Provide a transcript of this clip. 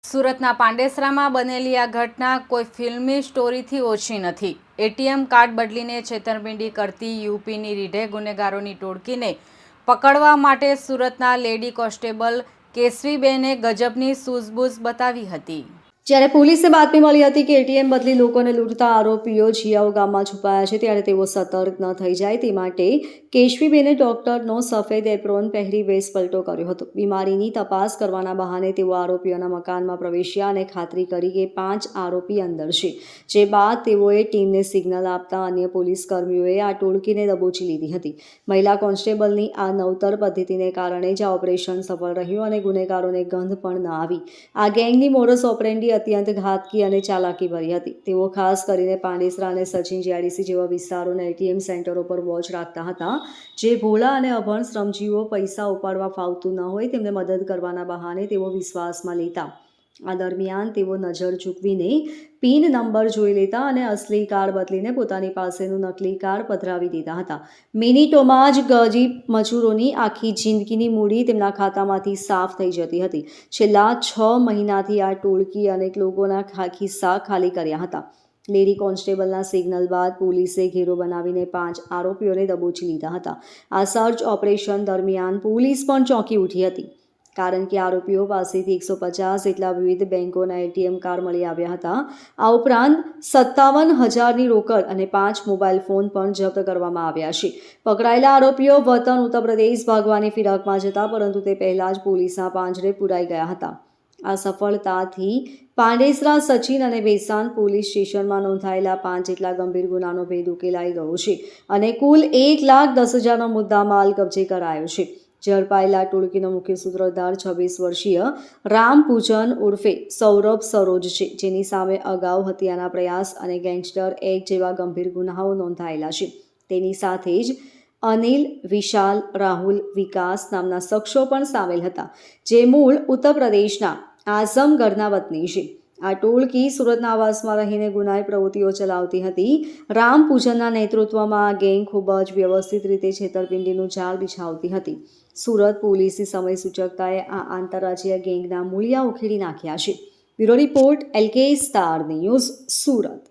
સુરતના પાંડેસરામાં બનેલી આ ઘટના કોઈ ફિલ્મી સ્ટોરીથી ઓછી નથી। એટીએમ કાર્ડ બદલીને છેતરપિંડી કરતી યુપીની રીઢે ગુનેગારોની ટોળકીને પકડવા માટે સુરતના લેડી કોન્સ્ટેબલ કેસવીબેને ગજબની સૂઝબૂઝ બતાવી હતી। જ્યારે પોલીસે બાતમી મળી હતી કે એટીએમ બદલી લોકોને લૂંટતા આરોપીઓ જીયાઓ ગામમાં છુપાયા છે, ત્યારે તેઓ સતર્ક ન થઈ જાય તે માટે કેશવીબેને ડોક્ટરનો સફેદ એપ્રોન પહેરી વેશપલટો કર્યો હતો। બીમારીની તપાસ કરવાના બહાને તેઓ આરોપીઓના મકાનમાં પ્રવેશ્યા અને ખાતરી કરી કે 5 આરોપી અંદર છે, જે બાદ તેઓએ ટીમને સિગ્નલ આપતા અન્ય પોલીસ કર્મીઓએ આ ટોળકીને દબોચી લીધી હતી। મહિલા કોન્સ્ટેબલની આ નવતર પદ્ધતિને કારણે જ આ ઓપરેશન સફળ રહ્યું અને ગુનેગારોને ગંધ પણ ન આવી। આ ગેંગની મોડસ ઓપરેન્ડી અત્યંત ઘાતકી અને ચાલાકી ભરી હતી। તેઓ ખાસ કરીને પાંડેસરા અને સચિન જીઆઈડીસી જેવા વિસ્તારોના એટીએમ સેન્ટરો પર વોચ રાખતા હતા, જે ભોળા અને અભણ શ્રમજીવીઓ પૈસા ઉપાડવા ફાવતું ન હોય તેમને મદદ કરવાના બહાને તેઓ વિશ્વાસમાં લેતા। આ દરમિયાન તેઓ નજર ચૂકવીને પિન નંબર જોઈ લેતા અને અસલી કાર્ડ બદલીને પોતાની પાસેનું નકલી કાર્ડ પધરાવી દેતા હતા। મિનિટોમાં જ ગરીબ મજૂરોની આખી જિંદગીની મૂડી તેમના ખાતામાંથી સાફ થઈ જતી હતી। છેલ્લા 6 મહિનાથી આ ટોળકી અનેક લોકોના ખિસ્સા ખાલી કર્યા હતા। લેડી કોન્સ્ટેબલના સિગ્નલ બાદ પોલીસે ઘેરો બનાવીને 5 આરોપીઓને દબોચી લીધા હતા। આ સર્ચ ઓપરેશન દરમિયાન પોલીસ પણ ચોંકી ઉઠી હતી, કારણ કે આરોપીઓ પાસેથી 150 જેટલા વિવિધ બેંકોના એટીએમ કાર્ડ મળી આવ્યા હતા। આ ઉપરાંત 57,000ની રોકડ અને 5 મોબાઈલ ફોન પણ જપ્ત કરવામાં આવ્યા છે। પકડાયેલા આરોપીઓ વતન ઉત્તર પ્રદેશ ભાગવાની ફિરાકમાં જતા, પરંતુ તે પહેલા જ પોલીસના પાંજરે પુરાઈ ગયા હતા। આ સફળતાથી પાંડેસરા, સચિન અને વેસાન પોલીસ સ્ટેશનમાં નોંધાયેલા 5 જેટલા ગંભીર ગુનાનો ભેદ ઉકેલાઈ ગયો છે અને કુલ 1,10,000નો મુદ્દામાલ કબજે કરાયો છે। ઝડપાયેલા ટોળકીનો મુખ્ય સૂત્રધાર 26 વર્ષીય રામપૂજન ઉર્ફે સૌરભ સરોજ છે, જેની સામે અગાઉ હત્યાના પ્રયાસ અને ગેંગસ્ટર એક્ટ જેવા ગંભીર ગુનાઓ નોંધાયેલા છે। તેની સાથે જ અનિલ, વિશાલ, રાહુલ, વિકાસ નામના શખ્સો પણ સામેલ હતા, જે મૂળ ઉત્તર પ્રદેશના આઝમગઢના વતની છે। આ ટોળકી સુરતના આવાસમાં રહીને ગુનાહિત પ્રવૃત્તિઓ ચલાવતી હતી। રામપૂજનના નેતૃત્વમાં આ ગેંગ ખૂબ જ વ્યવસ્થિત રીતે છેતરપિંડીનું જાળ બિછાવતી હતી। સુરત પોલીસની સમય સૂચકતાએ આ આંતરરાજ્ય ગેંગના મૂળિયા ઉખેડી નાખ્યા છે। Bureau report, LK star news, Surat.